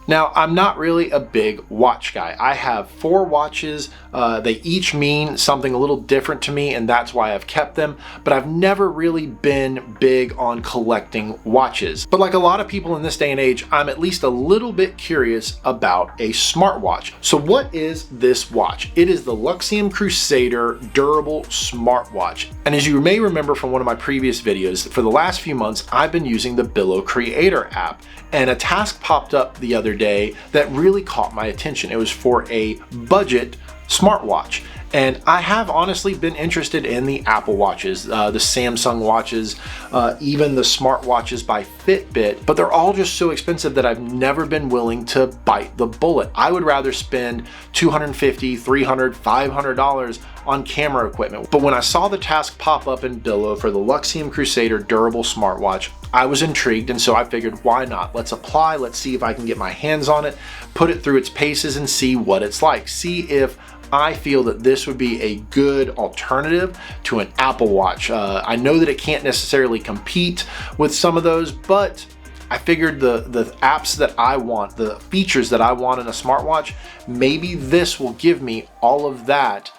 Now, I'm not really a big watch guy. I have 4 watches. They each mean something a little different to me, and that's why I've kept them, but I've never really been big on collecting watches. But like a lot of people in this day and age, I'm at least a little bit curious about a smartwatch. So what is this watch? It is the Luxium Crusader durable smartwatch. And as you may remember from one of my previous videos, for the last few months, I've been using the Luxium Creator app, and a task popped up the other day that really caught my attention. It was for a budget smartwatch. And I have honestly been interested in the Apple Watches, the Samsung watches, even the smartwatches by Fitbit, but they're all just so expensive that I've never been willing to bite the bullet. I would rather spend $250, $300, $500 on camera equipment. But when I saw the task pop up in Billo for the Luxium Crusader durable smartwatch, I was intrigued, and so I figured, why not? Let's apply, let's see if I can get my hands on it, put it through its paces and see what it's like. See if I feel that this would be a good alternative to an Apple Watch. I know that it can't necessarily compete with some of those, but I figured the apps that I want, the features that I want in a smartwatch, maybe this will give me all of that,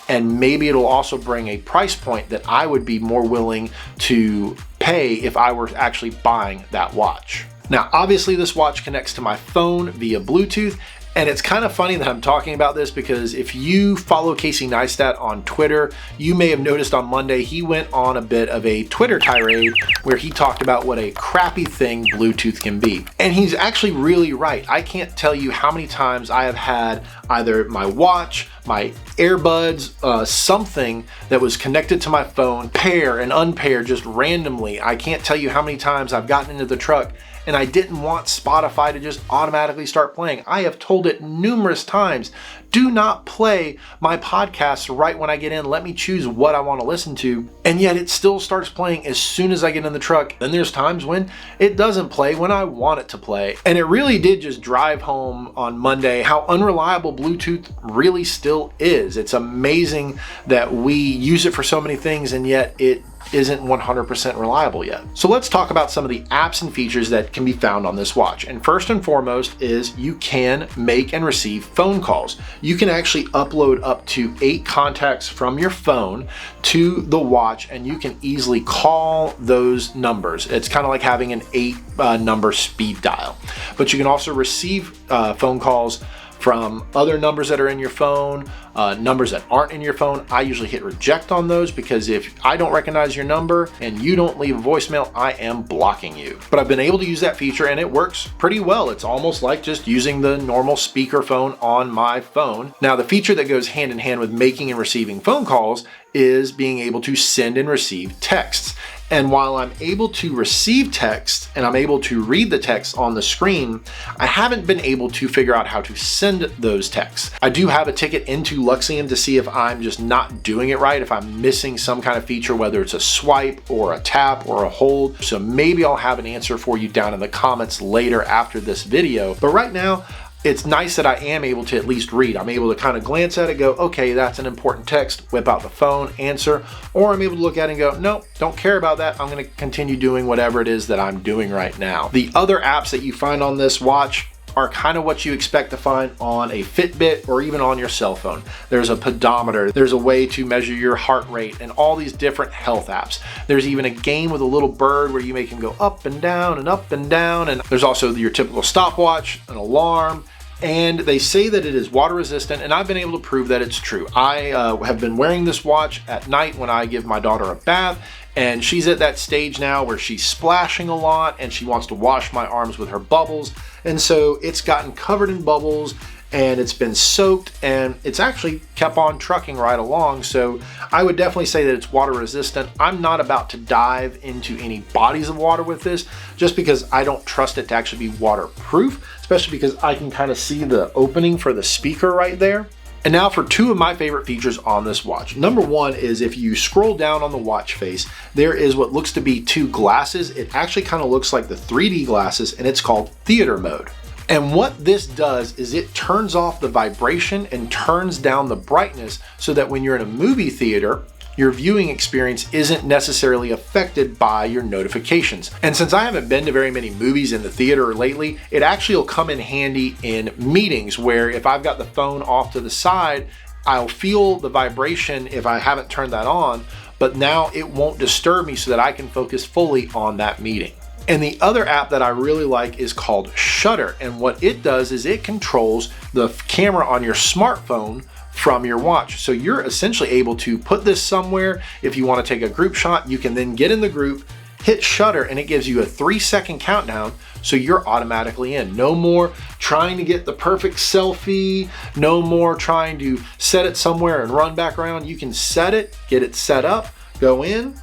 and maybe it'll also bring a price point that I would be more willing to pay if I were actually buying that watch. Now, obviously this watch connects to my phone via Bluetooth. And it's kind of funny that I'm talking about this because if you follow Casey Neistat on Twitter, you may have noticed on Monday he went on a bit of a Twitter tirade where he talked about what a crappy thing Bluetooth can be. And he's actually really right. I can't tell you how many times I have had either my watch, my earbuds, something that was connected to my phone, pair and unpair just randomly. I can't tell you how many times I've gotten into the truck and I didn't want Spotify to just automatically start playing. I have told it numerous times, do not play my podcasts right when I get in. Let me choose what I want to listen to. And yet it still starts playing as soon as I get in the truck. Then there's times when it doesn't play when I want it to play. And it really did just drive home on Monday how unreliable Bluetooth really still is. It's amazing that we use it for so many things and yet it isn't 100% reliable yet. So let's talk about some of the apps and features that can be found on this watch. And first and foremost is you can make and receive phone calls. You can actually upload up to 8 contacts from your phone to the watch and you can easily call those numbers. It's kind of like having an 8 number speed dial. But you can also receive phone calls from other numbers that are in your phone, numbers that aren't in your phone. I usually hit reject on those because if I don't recognize your number and you don't leave a voicemail, I am blocking you. But I've been able to use that feature and it works pretty well. It's almost like just using the normal speakerphone on my phone. Now, the feature that goes hand in hand with making and receiving phone calls is being able to send and receive texts. And while I'm able to receive text and I'm able to read the text on the screen, I haven't been able to figure out how to send those texts. I do have a ticket into Luxium to see if I'm just not doing it right, if I'm missing some kind of feature, whether it's a swipe or a tap or a hold. So maybe I'll have an answer for you down in the comments later after this video. But right now, it's nice that I am able to at least read. I'm able to kind of glance at it, go, okay, that's an important text, whip out the phone, answer, or I'm able to look at it and go, no, don't care about that. I'm going to continue doing whatever it is that I'm doing right now. The other apps that you find on this watch are kind of what you expect to find on a Fitbit or even on your cell phone. There's a pedometer, there's a way to measure your heart rate and all these different health apps. There's even a game with a little bird where you make him go up and down and up and down. And there's also your typical stopwatch, an alarm, and they say that it is water resistant, and I've been able to prove that it's true. I have been wearing this watch at night when I give my daughter a bath, and she's at that stage now where she's splashing a lot and she wants to wash my arms with her bubbles. And so it's gotten covered in bubbles and it's been soaked and it's actually kept on trucking right along. So I would definitely say that it's water resistant. I'm not about to dive into any bodies of water with this just because I don't trust it to actually be waterproof, especially because I can kind of see the opening for the speaker right there. And now for 2 of my favorite features on this watch. Number 1 is if you scroll down on the watch face, there is what looks to be 2 glasses. It actually kind of looks like the 3D glasses and it's called theater mode. And what this does is it turns off the vibration and turns down the brightness so that when you're in a movie theater your viewing experience isn't necessarily affected by your notifications. And since I haven't been to very many movies in the theater lately, it actually will come in handy in meetings where if I've got the phone off to the side, I'll feel the vibration if I haven't turned that on, but now it won't disturb me so that I can focus fully on that meeting. And the other app that I really like is called Shutter. And what it does is it controls the camera on your smartphone from your watch. So you're essentially able to put this somewhere. If you want to take a group shot, you can then get in the group, hit shutter, and it gives you a 3-second countdown. So you're automatically in. No more trying to get the perfect selfie. No more trying to set it somewhere and run back around. You can set it, get it set up, go in,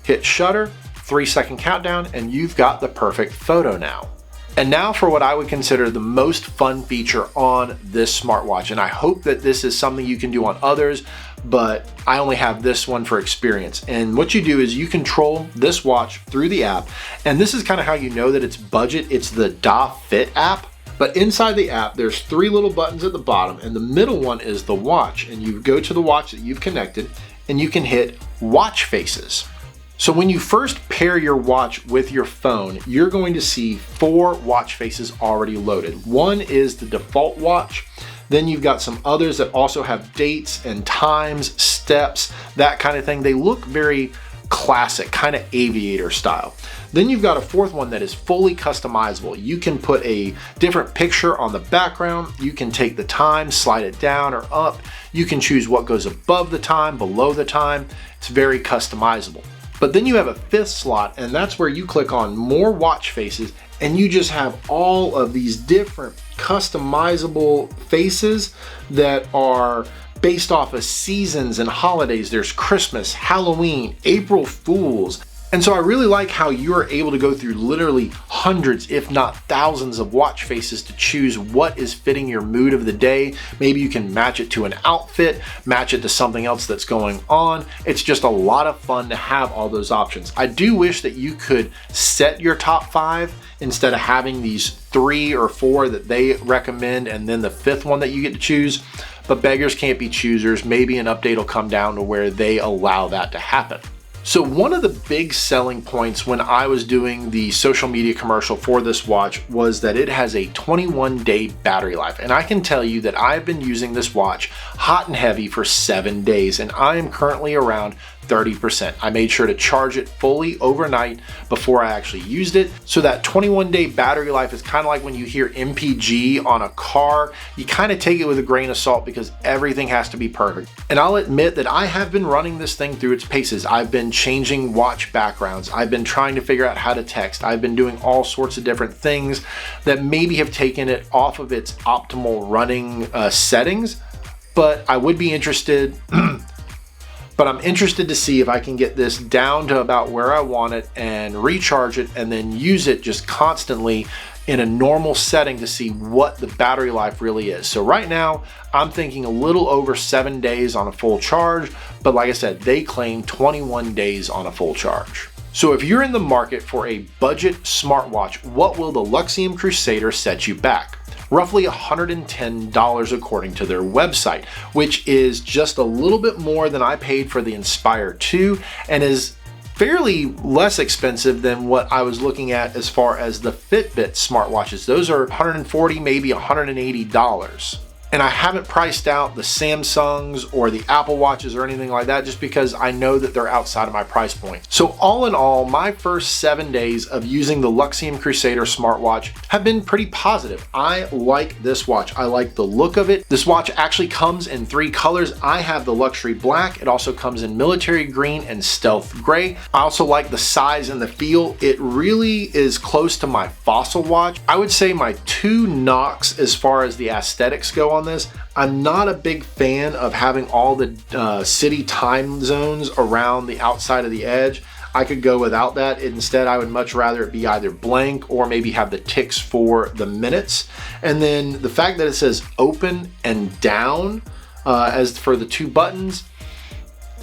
hit shutter, 3-second countdown, and you've got the perfect photo now. And now for what I would consider the most fun feature on this smartwatch. And I hope that this is something you can do on others, but I only have this one for experience. And what you do is you control this watch through the app. And this is kind of how you know that it's budget. It's the Da Fit app. But inside the app, there's 3 little buttons at the bottom, and the middle one is the watch. And you go to the watch that you've connected, and you can hit watch faces. So when you first pair your watch with your phone, you're going to see 4 watch faces already loaded. One is the default watch. Then you've got some others that also have dates and times, steps, that kind of thing. They look very classic, kind of aviator style. Then you've got a 4th one that is fully customizable. You can put a different picture on the background. You can take the time, slide it down or up. You can choose what goes above the time, below the time. It's very customizable. But then you have a 5th slot, and that's where you click on more watch faces, and you just have all of these different customizable faces that are based off of seasons and holidays. There's Christmas, Halloween, April Fools. And so I really like how you're able to go through literally hundreds, if not thousands of watch faces to choose what is fitting your mood of the day. Maybe you can match it to an outfit, match it to something else that's going on. It's just a lot of fun to have all those options. I do wish that you could set your top 5 instead of having these 3 or 4 that they recommend and then the 5th one that you get to choose. But beggars can't be choosers. Maybe an update will come down to where they allow that to happen. So one of the big selling points when I was doing the social media commercial for this watch was that it has a 21-day battery life. And I can tell you that I've been using this watch hot and heavy for 7 days, and I am currently around 30%. I made sure to charge it fully overnight before I actually used it. So that 21-day battery life is kind of like when you hear MPG on a car, you kind of take it with a grain of salt because everything has to be perfect. And I'll admit that I have been running this thing through its paces. I've been changing watch backgrounds. I've been trying to figure out how to text. I've been doing all sorts of different things that maybe have taken it off of its optimal running settings, but I would be interested But I'm interested to see if I can get this down to about where I want it and recharge it and then use it just constantly in a normal setting to see what the battery life really is. So right now, I'm thinking a little over 7 days on a full charge, but like I said, they claim 21 days on a full charge. So if you're in the market for a budget smartwatch, what will the Luxium Crusader set you back? Roughly $110 according to their website, which is just a little bit more than I paid for the Inspire 2 and is fairly less expensive than what I was looking at as far as the Fitbit smartwatches. Those are $140, maybe $180. And I haven't priced out the Samsungs or the Apple Watches or anything like that just because I know that they're outside of my price point. So all in all, my first 7 days of using the Luxium Crusader smartwatch have been pretty positive. I like this watch. I like the look of it. This watch actually comes in 3 colors. I have the luxury black. It also comes in military green and stealth gray. I also like the size and the feel. It really is close to my Fossil watch. I would say my 2 knocks as far as the aesthetics go on this. I'm not a big fan of having all the city time zones around the outside of the edge. I could go without that. Instead, I would much rather it be either blank or maybe have the ticks for the minutes. And then the fact that it says open and down as for the 2 buttons,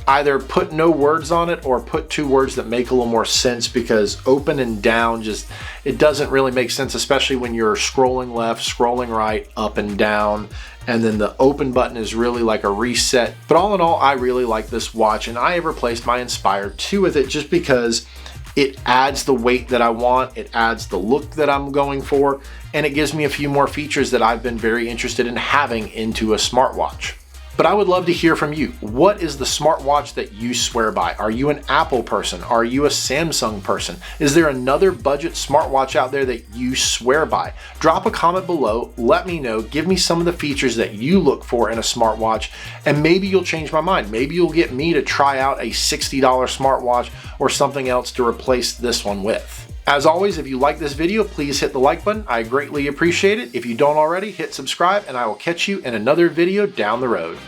either put no words on it or put 2 words that make a little more sense, because open and down just, it doesn't really make sense, especially when you're scrolling left, scrolling right, up and down. And then the open button is really like a reset. But all in all, I really like this watch, and I have replaced my Inspire 2 with it just because it adds the weight that I want, it adds the look that I'm going for, and it gives me a few more features that I've been very interested in having into a smartwatch. But I would love to hear from you. What is the smartwatch that you swear by? Are you an Apple person? Are you a Samsung person? Is there another budget smartwatch out there that you swear by? Drop a comment below, let me know, give me some of the features that you look for in a smartwatch, and maybe you'll change my mind. Maybe you'll get me to try out a $60 smartwatch or something else to replace this one with. As always, if you like this video, please hit the like button. I greatly appreciate it. If you don't already, hit subscribe, and I will catch you in another video down the road.